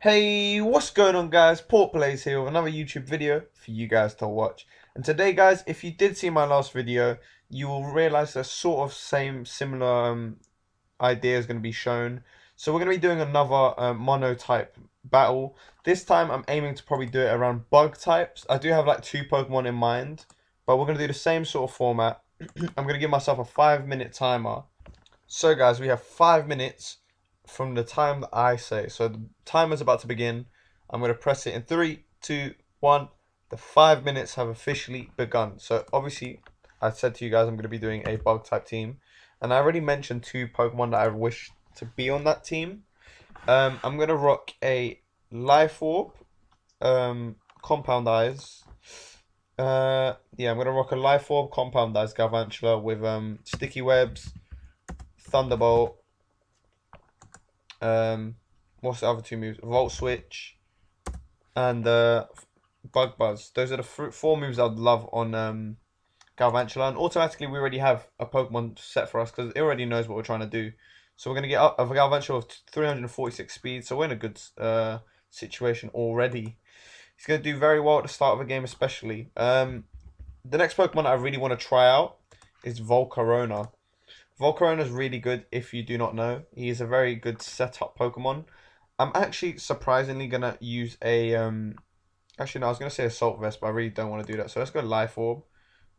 Hey, what's going on guys? Port Plays here with another YouTube video for you guys to watch. And today guys, if you did see my last video, you will realize the sort of similar idea is going to be shown. So we're going to be doing another monotype battle. This time I'm aiming to probably do it around bug types. I do have like two Pokemon in mind, but we're going to do the same sort of format. I'm going to give myself a 5-minute timer. So guys, we have 5 minutes from the time that I say. So the timer's about to begin. I'm going to press it in 3, 2, 1. The 5 minutes have officially begun. So obviously, I said to you guys I'm going to be doing a bug type team. And I already mentioned two Pokemon that I wish to be on that team. I'm going to rock a Life Orb, Compound Eyes. Yeah, I'm going to rock a Life Orb, Compound Eyes Galvantula with Sticky Webs, Thunderbolt. What's the other two moves? Volt Switch and Bug Buzz. Those are the four moves I'd love on Galvantula. And automatically, we already have a Pokemon set for us because it already knows what we're trying to do. So we're going to get up a Galvantula of 346 speed. So we're in a good situation already. He's going to do very well at the start of the game, especially. The next Pokemon I really want to try out is Volcarona. Volcarona is really good if you do not know. He is a very good setup Pokemon. I'm actually surprisingly gonna use a actually no, I was gonna say Assault Vest, but I really don't want to do that. So let's go Life Orb.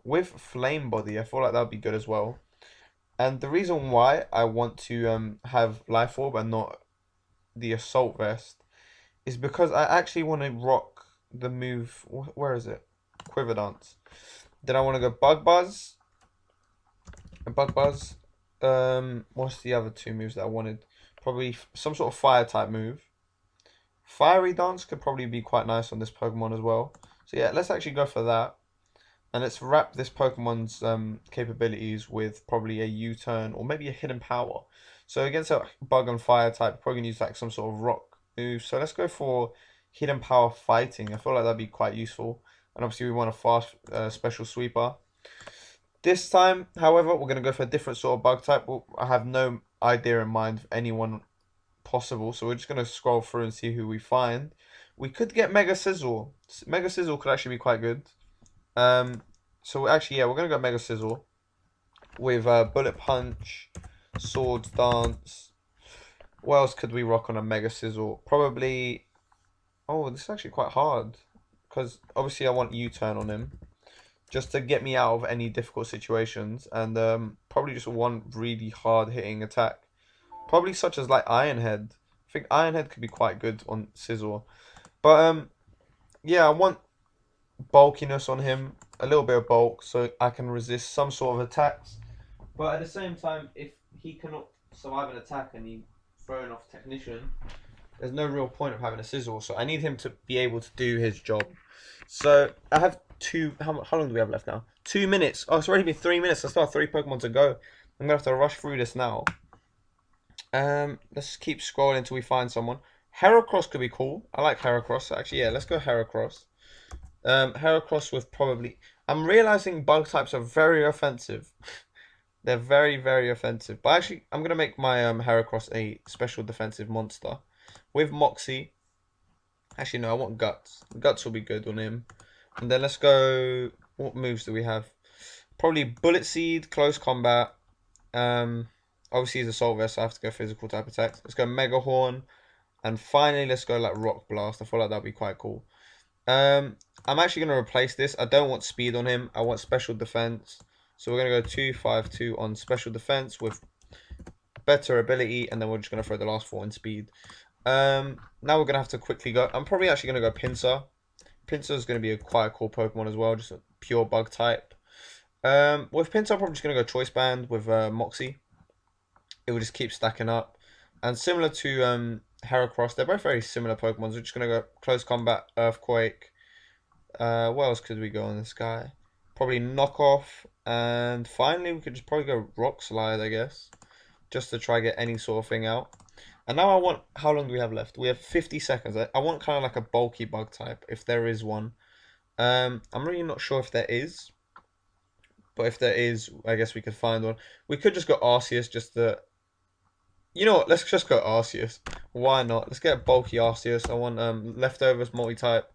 With Flame Body, I feel like that would be good as well. And the reason why I want to have Life Orb and not the Assault Vest is because I actually want to rock the move. Where is it? Quiver Dance. Then I want to go Bug Buzz. What's the other two moves that I wanted? Probably some sort of fire type move. Fiery Dance could probably be quite nice on this Pokemon as well. So yeah, let's actually go for that. And let's wrap this Pokemon's capabilities with probably a U-turn or maybe a hidden power. So against a bug and fire type, we're probably going to use like some sort of rock move. So let's go for hidden power fighting. I feel like that'd be quite useful. And obviously we want a fast special sweeper. This time, however, we're going to go for a different sort of bug type. I have no idea in mind of anyone possible, so we're just going to scroll through and see who we find. We could get Mega Sizzle. Mega Sizzle could actually be quite good. So actually, yeah, we're going to go Mega Sizzle with Bullet Punch, Swords Dance. What else could we rock on a Mega Sizzle? Probably... Oh, this is actually quite hard. Because obviously I want U-turn on him, just to get me out of any difficult situations, and probably just one really hard hitting attack, probably such as like Iron Head. I think Iron Head could be quite good on Sizzle, but yeah, I want bulkiness on him, a little bit of bulk, so I can resist some sort of attacks. But at the same time, if he cannot survive an attack and he's thrown off Technician, there's no real point of having a Sizzle. So I need him to be able to do his job. So I have two. How long do we have left now? 2 minutes. Oh, it's already been 3 minutes. I still have three Pokemon to go. I'm gonna have to rush through this now. Let's keep scrolling until we find someone. Heracross could be cool. I like Heracross. Actually, yeah, let's go Heracross. Heracross with probably. I'm realizing bug types are very offensive. They're very, very offensive. But actually, I'm gonna make my Heracross a special defensive monster with Moxie. Actually, no, I want Guts. Guts will be good on him. And then let's go. What moves do we have? Probably Bullet Seed, Close Combat. Obviously he's a Assault Vest, so I have to go physical type attacks. Let's go Mega Horn. And finally, let's go like Rock Blast. I feel like that'd be quite cool. I'm actually going to replace this. I don't want speed on him. I want special defense. So we're going to go 2-5-2 on special defense with better ability. And then we're just going to throw the last four in speed. Now we're going to have to quickly go. I'm probably actually going to go Pinsir. Pinsir is going to be a quite cool Pokemon as well. Just a pure bug type. With Pinsir, I'm probably just going to go Choice Band with Moxie. It will just keep stacking up. And similar to Heracross, they're both very similar Pokemon. We're just going to go Close Combat, Earthquake. What else could we go on this guy? Probably Knockoff. And finally, we could just probably go Rock Slide, I guess. Just to try get any sort of thing out. And now I want... How long do we have left? We have 50 seconds. I want kind of like a bulky bug type, if there is one. I'm really not sure if there is. But if there is, I guess we could find one. We could just go Arceus just to You know what? Let's just go Arceus. Why not? Let's get bulky Arceus. I want leftovers multi-type.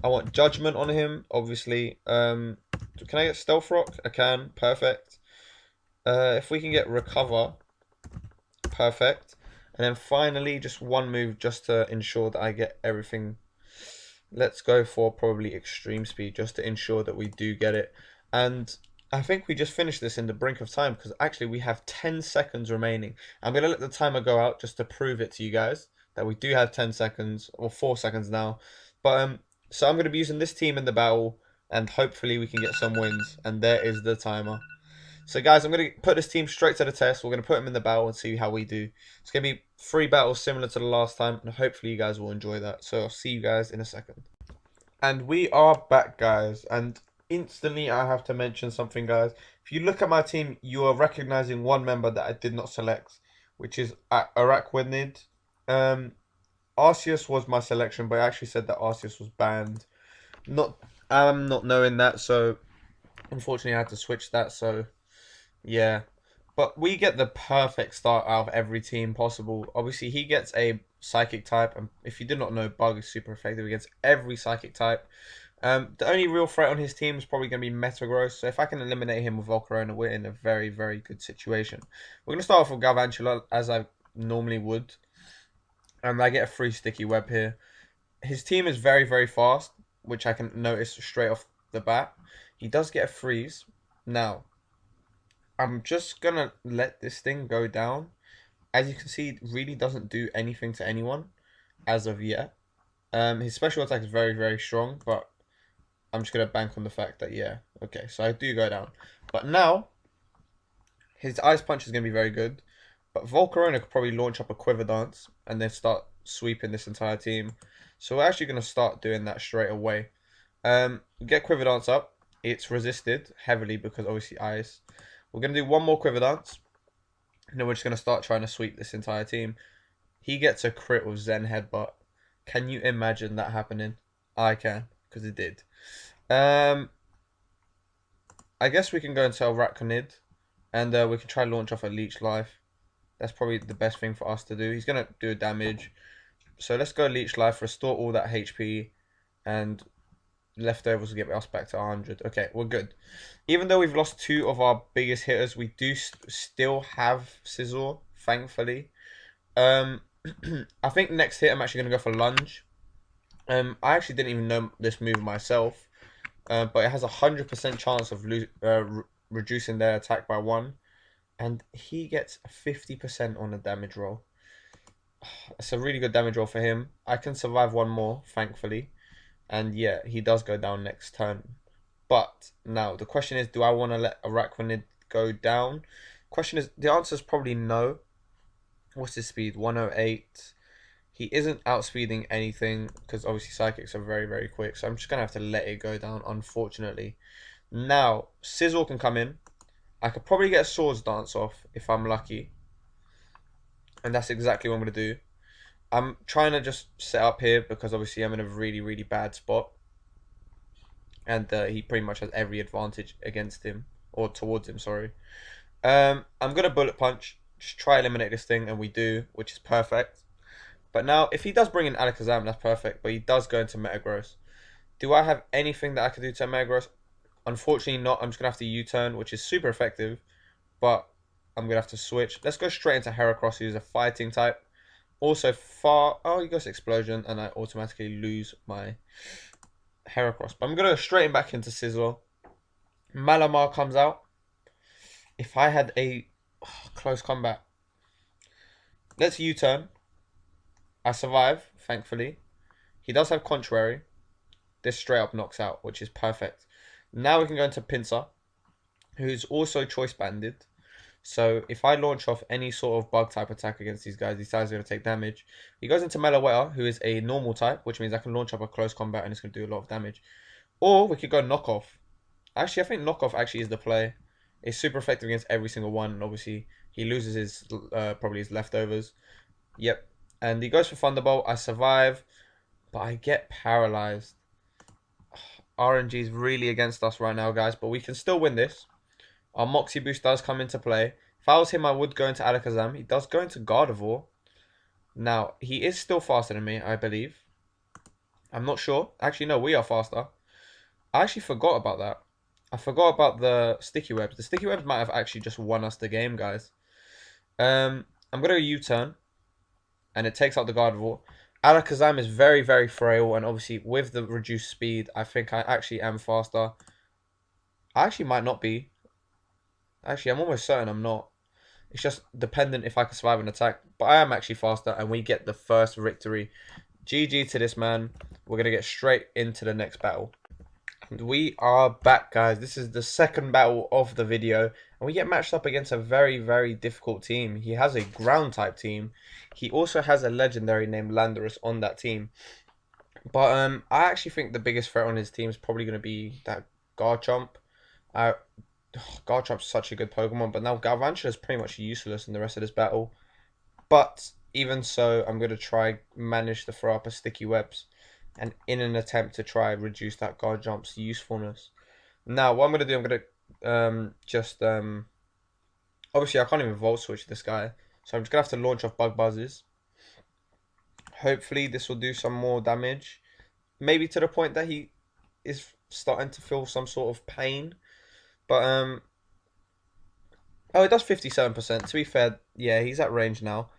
I want judgment on him, obviously. Can I get stealth rock? I can. Perfect. If we can get recover, perfect. And then finally, just one move just to ensure that I get everything. Let's go for probably extreme speed just to ensure that we do get it. And I think we just finished this in the brink of time because actually we have 10 seconds remaining. I'm going to let the timer go out just to prove it to you guys that we do have 10 seconds or 4 seconds now. But so I'm going to be using this team in the battle and hopefully we can get some wins. And there is the timer. So guys, I'm going to put this team straight to the test. We're going to put them in the battle and see how we do. It's going to be 3 battles similar to the last time, and hopefully you guys will enjoy that. So I'll see you guys in a second. And we are back, guys. And instantly I have to mention something, guys. If you look at my team, you are recognizing one member that I did not select, which is Araquanid. Arceus was my selection, but I actually said that Arceus was banned. I'm not knowing that, so unfortunately I had to switch that. So yeah, but we get the perfect start out of every team possible. Obviously, he gets a psychic type, and if you did not know, Bug is super effective against every psychic type. The only real threat on his team is probably going to be Metagross, so if I can eliminate him with Volcarona, we're in a very, very good situation. We're going to start off with Galvantula, as I normally would, and I get a free sticky web here. His team is very, very fast, which I can notice straight off the bat. He does get a freeze. Now, I'm just gonna let this thing go down. As you can see, it really doesn't do anything to anyone as of yet. His special attack is very, very strong, but I'm just gonna bank on the fact that yeah, okay, so I do go down. But now his ice punch is gonna be very good. But Volcarona could probably launch up a Quiver Dance and then start sweeping this entire team. So we're actually gonna start doing that straight away. Get Quiver Dance up. It's resisted heavily because obviously ice. We're going to do one more Quiver Dance. And then we're just going to start trying to sweep this entire team. He gets a crit with Zen Headbutt. Can you imagine that happening? I can, because it did. I guess we can go into Arachnid. And we can try launch off a Leech Life. That's probably the best thing for us to do. He's going to do a damage. So let's go Leech Life, restore all that HP. And leftovers will get us back to 100. Okay, we're good. Even though we've lost 2 of our biggest hitters, we do still have Scizor, thankfully. I think next hit I'm actually going to go for Lunge. I actually didn't even know this move myself. But it has a 100% chance of reducing their attack by 1. And he gets 50% on a damage roll. It's a really good damage roll for him. I can survive one more, thankfully. And yeah, he does go down next turn. But now the question is, do I want to let Arachnid go down? The answer is probably no. What's his speed? 108. He isn't outspeeding anything because obviously psychics are very, very quick. So I'm just going to have to let it go down, unfortunately. Now, Scizor can come in. I could probably get a Swords Dance off if I'm lucky. And that's exactly what I'm going to do. I'm trying to just set up here because obviously I'm in a really, really bad spot. And he pretty much has every advantage against him. Or towards him, sorry. I'm going to Bullet Punch. Just try eliminate this thing, and we do, which is perfect. But now, if he does bring in Alakazam, that's perfect. But he does go into Metagross. Do I have anything that I could do to Metagross? Unfortunately not. I'm just going to have to U-turn, which is super effective. But I'm going to have to switch. Let's go straight into Heracross, who's a fighting type. Also far... Oh, he goes Explosion, and I automatically lose my Heracross. But I'm going to go straight back into Scizor. Malamar comes out. If I had a close combat. Let's U-turn. I survive, thankfully. He does have Contrary. This straight up knocks out, which is perfect. Now we can go into Pinsir, who's also choice banded. So if I launch off any sort of bug type attack against these guys are going to take damage. He goes into Meloetta, who is a normal type, which means I can launch up a close combat and it's going to do a lot of damage. Or we could go Knockoff. Actually, I think Knockoff actually is the play. It's super effective against every single one. And obviously, he loses his probably his leftovers. Yep. And he goes for Thunderbolt. I survive. But I get paralyzed. RNG is really against us right now, guys. But we can still win this. Our Moxie boost does come into play. If I was him, I would go into Alakazam. He does go into Gardevoir. Now, he is still faster than me, I believe. I'm not sure. Actually, no, we are faster. I actually forgot about that. I forgot about the sticky webs. The sticky webs might have actually just won us the game, guys. I'm going to U-turn. And it takes out the Gardevoir. Alakazam is very, very frail. And obviously, with the reduced speed, I think I actually am faster. I actually might not be. Actually, I'm almost certain I'm not. It's just dependent if I can survive an attack. But I am actually faster, and we get the first victory. GG to this man. We're going to get straight into the next battle. And we are back, guys. This is the second battle of the video. And we get matched up against a very, very difficult team. He has a ground-type team. He also has a legendary named Landorus on that team. But I actually think the biggest threat on his team is probably going to be that Garchomp. Garchomp's such a good Pokemon, but now Galvantula is pretty much useless in the rest of this battle. But even so, I'm going to try manage to throw up a sticky webs, and in an attempt to try reduce that Garchomp's usefulness. Now, what I'm going to do, I'm going to obviously I can't even Volt Switch this guy, so I'm just going to have to launch off Bug Buzzes. Hopefully this will do some more damage, maybe to the point that he is starting to feel some sort of pain. But oh, it does 57%. To be fair, yeah, he's at range now.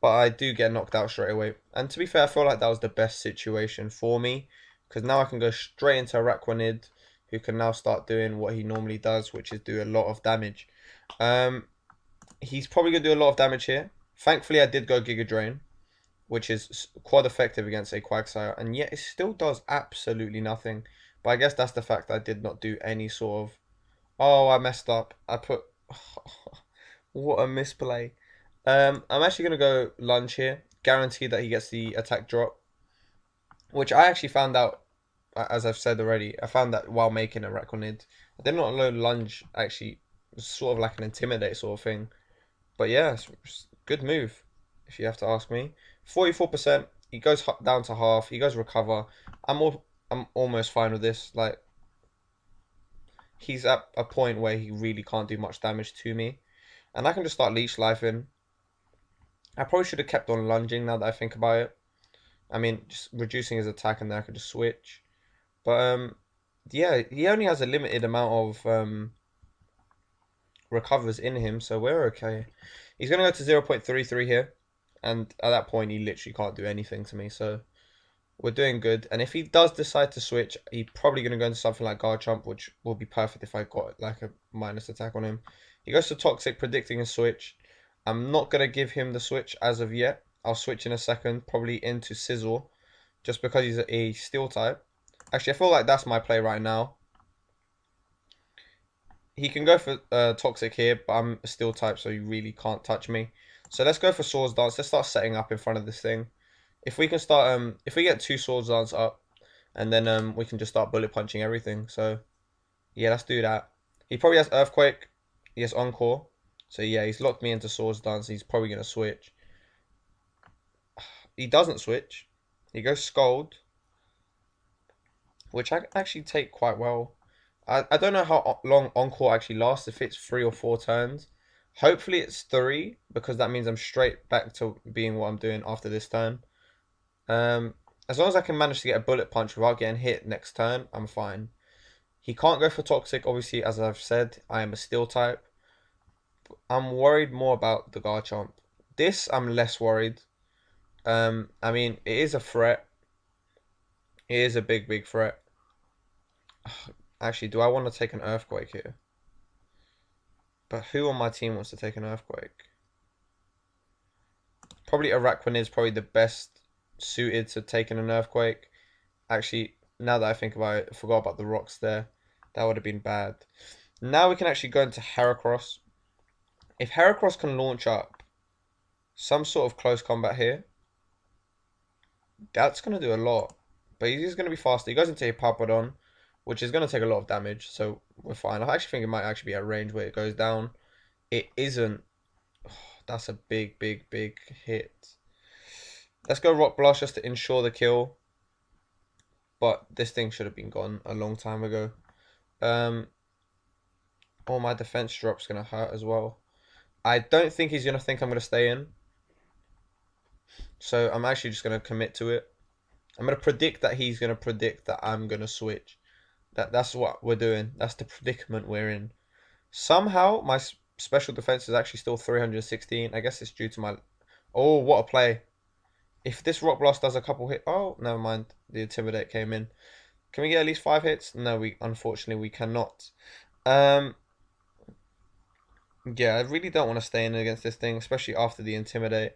But I do get knocked out straight away. And to be fair, I feel like that was the best situation for me. Because now I can go straight into Araquanid, who can now start doing what he normally does, which is do a lot of damage. He's probably going to do a lot of damage here. Thankfully, I did go Giga Drain, which is quite effective against a Quagsire. And yet, it still does absolutely nothing. But I guess that's the fact that I did not do any sort of... Oh, I messed up. I put... What a misplay. I'm actually going to go Lunge here. Guarantee that he gets the attack drop. Which I actually found out, as I've said already, I found that while making a Araquanid. I did not know Lunge actually was sort of like an Intimidate sort of thing. But yeah, it's good move, if you have to ask me. 44%. He goes down to half. He goes Recover. I'm almost fine with this. Like, he's at a point where he really can't do much damage to me. And I can just start Leech Lifing. I probably should have kept on lunging now that I think about it. I mean, just reducing his attack and then I could just switch. But yeah, he only has a limited amount of recovers in him, so we're okay. He's going to go to 0.33 here. And at that point, he literally can't do anything to me, so we're doing good. And if he does decide to switch, he's probably going to go into something like Garchomp, which will be perfect if I got like a minus attack on him. He goes to Toxic, predicting a switch. I'm not going to give him the switch as of yet. I'll switch in a second, probably into Sizzle, just because he's a Steel type. Actually, I feel like that's my play right now. He can go for Toxic here, but I'm a Steel type, so he really can't touch me. So let's go for Swords Dance. Let's start setting up in front of this thing. If we can start, if we get 2 Swords Dance up, and then we can just start bullet punching everything. So yeah, let's do that. He probably has Earthquake. He has Encore. So yeah, he's locked me into Swords Dance. He's probably going to switch. He doesn't switch. He goes Scold, which I actually take quite well. I don't know how long Encore actually lasts, if it's 3 or 4 turns. Hopefully it's 3, because that means I'm straight back to being what I'm doing after this turn. As long as I can manage to get a Bullet Punch without getting hit next turn, I'm fine. He can't go for Toxic, obviously, as I've said. I am a Steel type. I'm worried more about the Garchomp. This, I'm less worried. I mean, it is a threat. It is a big, big threat. Actually, do I want to take an Earthquake here? But who on my team wants to take an Earthquake? Probably Araquanid is probably the best suited to taking an Earthquake. Actually, now that I think about it, I forgot about the rocks there. That would have been bad. Now we can actually go into Heracross. If Heracross can launch up some sort of close combat here, that's going to do a lot. But he's going to be faster. He goes into Hippowdon, which is going to take a lot of damage. So we're fine. I actually think it might actually be at range where it goes down. It isn't. Oh, that's a big, big, big hit. Let's go Rock Blast just to ensure the kill. But this thing should have been gone a long time ago. All my defense drop's going to hurt as well. I don't think he's going to think I'm going to stay in. So I'm actually just going to commit to it. I'm going to predict that he's going to predict that I'm going to switch. That's what we're doing. That's the predicament we're in. Somehow, my special defense is actually still 316. I guess it's due to my... Oh, what a play. If this Rock Blast does a couple hit... Oh, never mind. The Intimidate came in. Can we get at least 5 hits? No, unfortunately, we cannot. Yeah, I really don't want to stay in against this thing, especially after the Intimidate.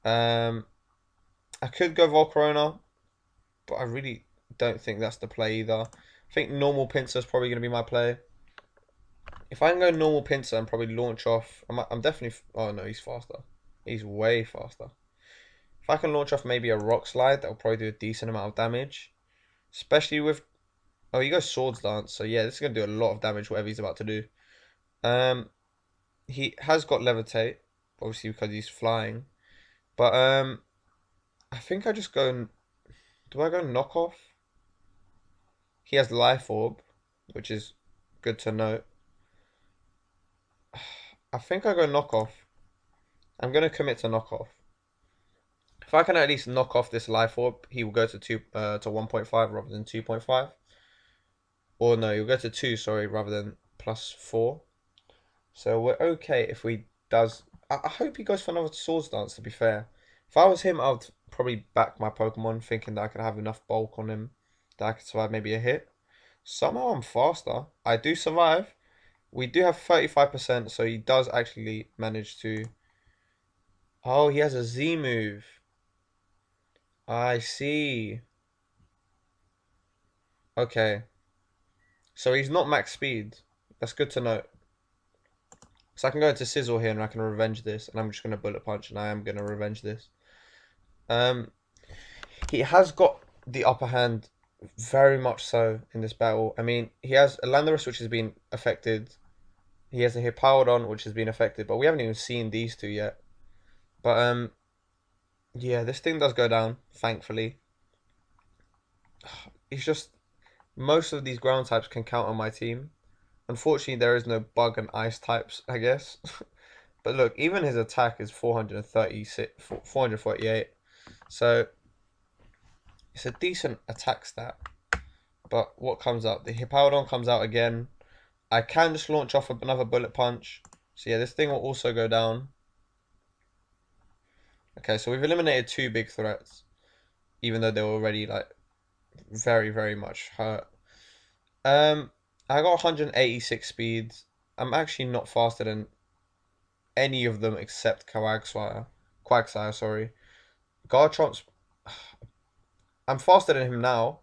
I could go Volcarona, but I really don't think that's the play either. I think normal Pinsir is probably going to be my play. If I can go normal Pinsir and probably launch off... I'm definitely... Oh, no, he's faster. He's way faster. If I can launch off maybe a Rock Slide, that'll probably do a decent amount of damage. Especially with... Oh, he goes Swords Dance. So, yeah, this is going to do a lot of damage, whatever he's about to do. He has got Levitate, obviously because he's flying. But, I think I just go... Do I go Knock Off? He has Life Orb, which is good to note. I think I go Knock Off. I'm going to commit to Knock Off. If I can at least knock off this Life Orb, he will go to 1.5 rather than 2.5. Or no, he'll go to 2, sorry, rather than +4. So we're okay if we does... I hope he goes for another Swords Dance, to be fair. If I was him, I would probably back my Pokemon, thinking that I could have enough bulk on him that I could survive maybe a hit. Somehow I'm faster. I do survive. We do have 35%, so he does actually manage to... Oh, he has a Z move. I see. Okay. So he's not max speed. That's good to know. So I can go into Sizzle here and I can revenge this. And I'm just going to Bullet Punch and I am going to revenge this. He has got the upper hand very much so in this battle. I mean, he has a Landorus which has been affected. He has a Hippowdon which has been affected. But we haven't even seen these two yet. But yeah, this thing does go down, thankfully. It's just... Most of these ground types can count on my team. Unfortunately, there is no bug and ice types, I guess. But look, even his attack is 448. So, it's a decent attack stat. But what comes up? The Hippowdon comes out again. I can just launch off another Bullet Punch. So yeah, this thing will also go down. Okay, so we've eliminated 2 big threats. Even though they were already, like, very, very much hurt. I got 186 speeds. I'm actually not faster than any of them except Quagsire, sorry. Garchomp's... I'm faster than him now,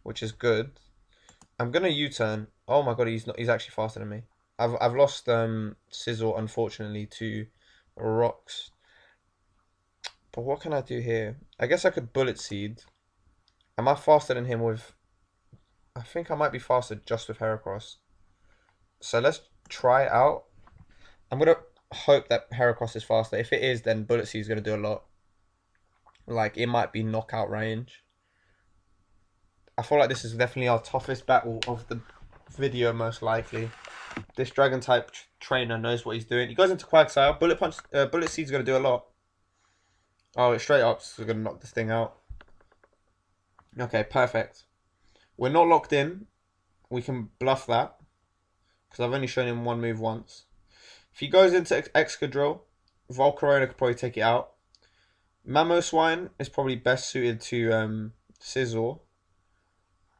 which is good. I'm gonna U-turn. Oh my god, he's actually faster than me. I've lost Sizzle, unfortunately, to Rocks. But what can I do here? I guess I could Bullet Seed. Am I faster than him with... I think I might be faster just with Heracross. So let's try it out. I'm going to hope that Heracross is faster. If it is, then Bullet Seed is going to do a lot. Like, it might be knockout range. I feel like this is definitely our toughest battle of the video, most likely. This Dragon-type trainer knows what he's doing. He goes into Quagsire. Bullet Seed's going to do a lot. Oh, it's straight up. So we're going to knock this thing out. Okay, perfect. We're not locked in. We can bluff that. Because I've only shown him one move once. If he goes into Excadrill, Volcarona could probably take it out. Mamoswine is probably best suited to Sizzle.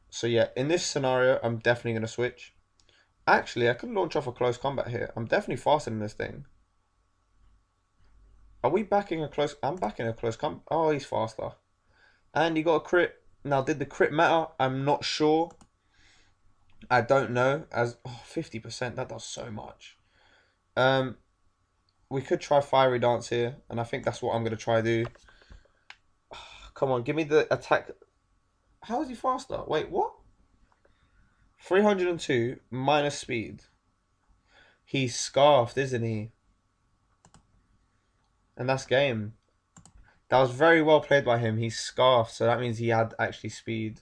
So yeah, in this scenario, I'm definitely going to switch. Actually, I could launch off a close combat here. I'm definitely faster than this thing. Are we backing a close... I'm backing a close combat. Oh, he's faster. And he got a crit. Now, did the crit matter? I'm not sure. I don't know. As 50%, that does so much. We could try Fiery Dance here, and I think that's what I'm going to try do. Come on, give me the attack. How is he faster? Wait, what? 302 minus speed. He's scarfed, isn't he? And that's game. That was very well played by him. He's scarfed, so that means he had actually speed.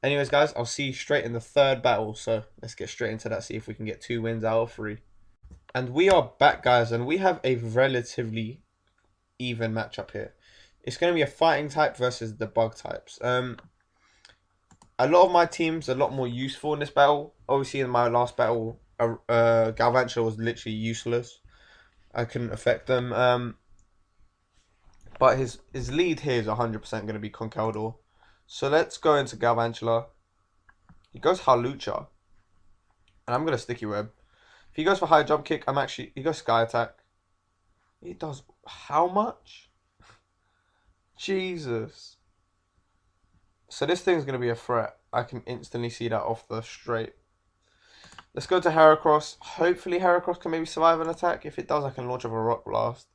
Anyways, guys, I'll see you straight in the 3rd battle. So let's get straight into that, see if we can get 2 wins out of 3. And we are back, guys, and we have a relatively even matchup here. It's going to be a fighting type versus the bug types. A lot of my teams are a lot more useful in this battle. Obviously, in my last battle, Galvantula was literally useless. I couldn't affect them. But his lead here is 100% going to be Conkeldurr. So let's go into Galvantula. He goes Halucha. And I'm going to Sticky Web. If he goes for high jump kick, he goes Sky Attack. He does how much? Jesus. So this thing's going to be a threat. I can instantly see that off the straight. Let's go to Heracross. Hopefully Heracross can maybe survive an attack. If it does, I can launch off a Rock Blast.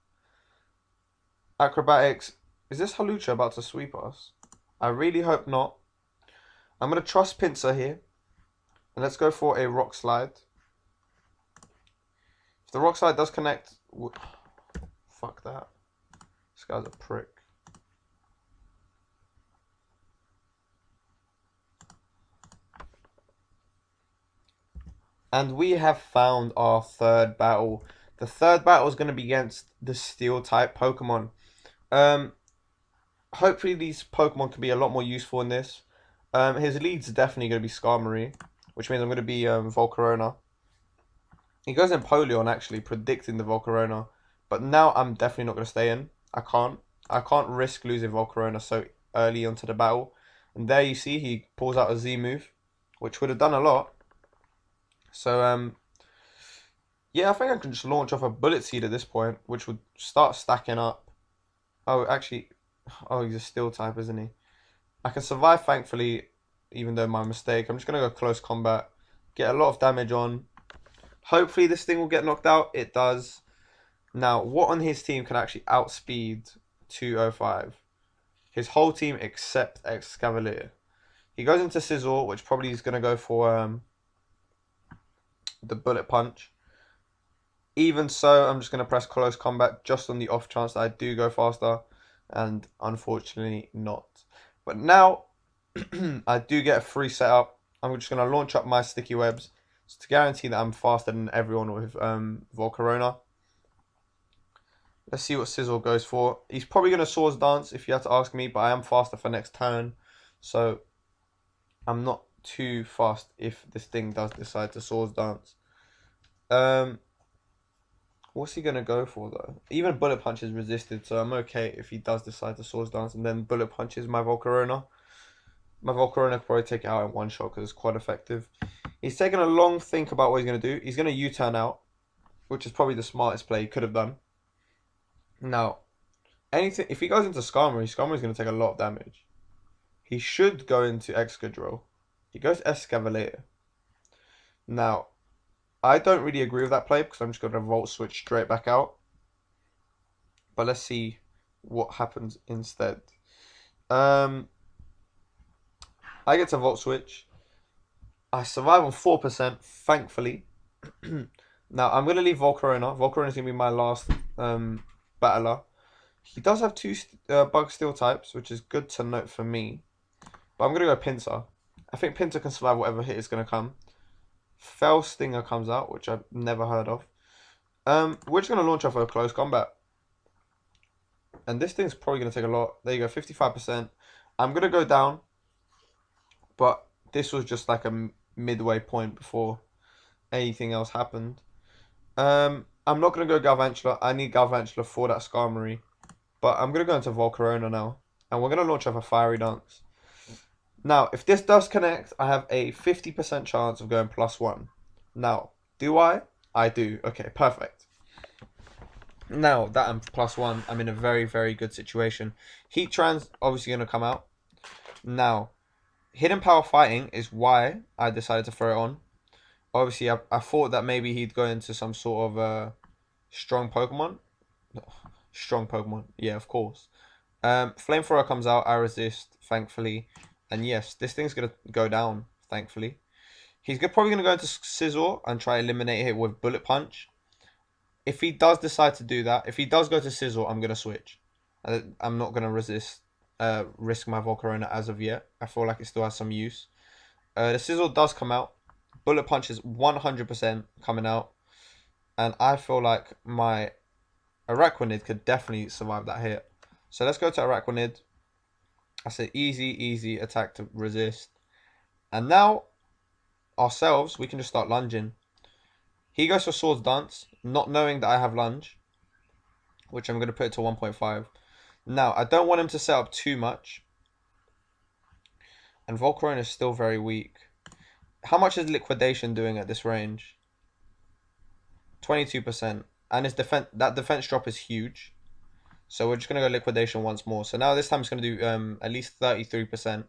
Acrobatics. Is this Halucha about to sweep us? I really hope not. I'm going to trust Pinsir here. And let's go for a Rock Slide. If the Rock Slide does connect... Fuck that. This guy's a prick. And we have found our third battle. The third battle is going to be against the Steel type Pokemon. Hopefully these Pokemon can be a lot more useful in this. His lead's definitely going to be Skarmory, which means I'm going to be Volcarona. He goes in Polion, actually, predicting the Volcarona. But now I'm definitely not going to stay in. I can't risk losing Volcarona so early onto the battle. And there you see he pulls out a Z move, which would have done a lot. So, yeah, I think I can just launch off a Bullet Seed at this point, which would start stacking up. Oh, actually, he's a Steel type, isn't he? I can survive, thankfully, even though my mistake. I'm just going to go close combat, get a lot of damage on. Hopefully this thing will get knocked out. It does. Now, what on his team can actually outspeed 205? His whole team except Excavalier. He goes into Scizor, which probably is going to go for the Bullet Punch. Even so, I'm just going to press close combat just on the off chance that I do go faster. And unfortunately not. But now, I do get a free setup. I'm just going to launch up my Sticky Webs to guarantee that I'm faster than everyone with Volcarona. Let's see what Scizor goes for. He's probably going to Swords Dance if you had to ask me, but I am faster for next turn. So I'm not too fast if this thing does decide to Swords Dance. What's he going to go for though? Even Bullet Punch is resisted, so I'm okay if he does decide to Swords Dance and then Bullet Punches my Volcarona. My Volcarona could probably take it out in one shot because it's quite effective. He's taking a long think about what he's going to do. He's going to U-turn out, which is probably the smartest play he could have done. Now, if he goes into Skarmory's going to take a lot of damage. He should go into Excadrill. He goes Escavalier. Now, I don't really agree with that play because I'm just going to Volt Switch straight back out. But let's see what happens instead. I get to Volt Switch. I survive on 4%, thankfully. Now, I'm going to leave Volcarona. Volcarona is going to be my last battler. He does have two Bug Steel types, which is good to note for me. But I'm going to go Pinsir. I think Pinsir can survive whatever hit is going to come. Fell Stinger comes out, which I've never heard of. We're just going to launch off a close combat. And this thing's probably going to take a lot. There you go, 55%. I'm going to go down. But this was just like a midway point before anything else happened. I'm not going to go Galvantula. I need Galvantula for that Skarmory. But I'm going to go into Volcarona now. And we're going to launch off a Fiery Dance. Now, if this does connect, I have a 50% chance of going +1. Now, do I? I do. Okay, perfect. Now that I'm +1, I'm in a very, very good situation. Heatran's obviously going to come out. Now, Hidden Power Fighting is why I decided to throw it on. Obviously, I thought that maybe he'd go into some sort of strong Pokemon. Strong Pokemon, yeah, of course. Flamethrower comes out, I resist, thankfully. And yes, this thing's going to go down, thankfully. He's probably going to go into Scizor and try to eliminate it with Bullet Punch. If he does decide to do that, if he does go to Scizor, I'm going to switch. I'm not going to risk my Volcarona as of yet. I feel like it still has some use. The Scizor does come out. Bullet Punch is 100% coming out. And I feel like my Araquanid could definitely survive that hit. So let's go to Araquanid. I said easy attack to resist. And now, ourselves, we can just start lunging. He goes for Swords Dance, not knowing that I have lunge, which I'm going to put it to 1.5. Now, I don't want him to set up too much. And Volcarona is still very weak. How much is Liquidation doing at this range? 22%. And his that defense drop is huge. So we're just going to go Liquidation once more. So now this time it's going to do at least 33%.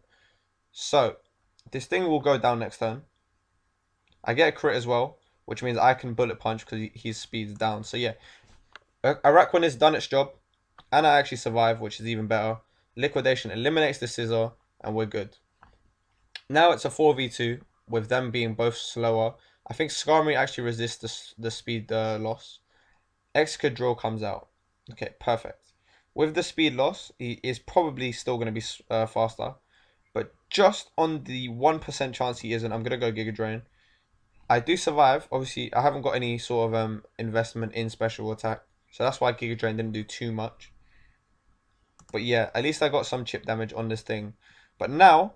So this thing will go down next turn. I get a crit as well, which means I can Bullet Punch because his speed's down. So yeah, Araquanid has done its job. And I actually survive, which is even better. Liquidation eliminates the Scizor, and we're good. Now it's a 4v2, with them being both slower. I think Skarmory actually resists the speed loss. Excadrill comes out. Okay, perfect. With the speed loss, he is probably still going to be faster. But just on the 1% chance he isn't, I'm going to go Giga Drain. I do survive. Obviously, I haven't got any sort of investment in special attack. So that's why Giga Drain didn't do too much. But yeah, at least I got some chip damage on this thing. But now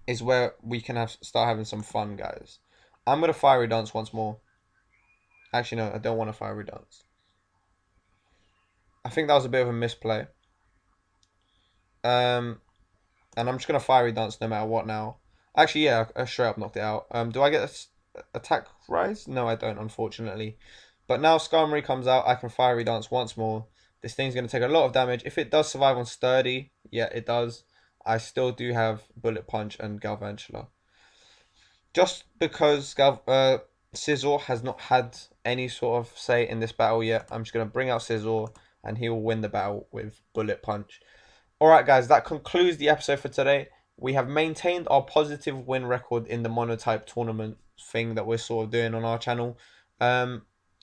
is where we can start having some fun, guys. I'm going to Fiery Dance once more. Actually, no, I don't want to Fiery Dance. I think that was a bit of a misplay. And I'm just going to Fiery Dance no matter what now. Actually, yeah, I straight up knocked it out. Do I get attack rise? No, I don't, unfortunately. But now Skarmory comes out. I can Fiery Dance once more. This thing's going to take a lot of damage. If it does survive on Sturdy, yeah, it does. I still do have Bullet Punch and Galvantula. Just because Scizor has not had any sort of say in this battle yet, I'm just going to bring out Scizor and he will win the battle with Bullet Punch. Alright guys, that concludes the episode for today. We have maintained our positive win record in the Monotype tournament thing that we're sort of doing on our channel.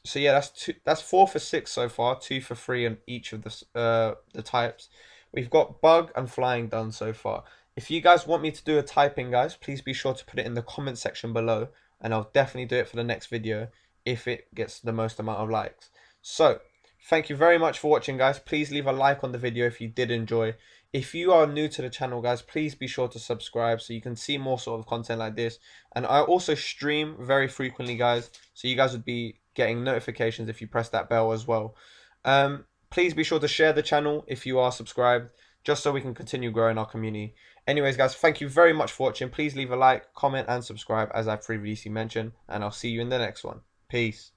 So yeah, that's 4 for 6 so far, 2 for 3 on each of the types. We've got Bug and Flying done so far. If you guys want me to do a typing, guys, please be sure to put it in the comment section below, and I'll definitely do it for the next video if it gets the most amount of likes. So, thank you very much for watching, guys. Please leave a like on the video if you did enjoy. If you are new to the channel, guys, please be sure to subscribe so you can see more sort of content like this. And I also stream very frequently, guys, so you guys would be getting notifications if you press that bell as well. Please be sure to share the channel if you are subscribed, just so we can continue growing our community. Anyways, guys, thank you very much for watching. Please leave a like, comment, and subscribe, as I previously mentioned, and I'll see you in the next one. Peace.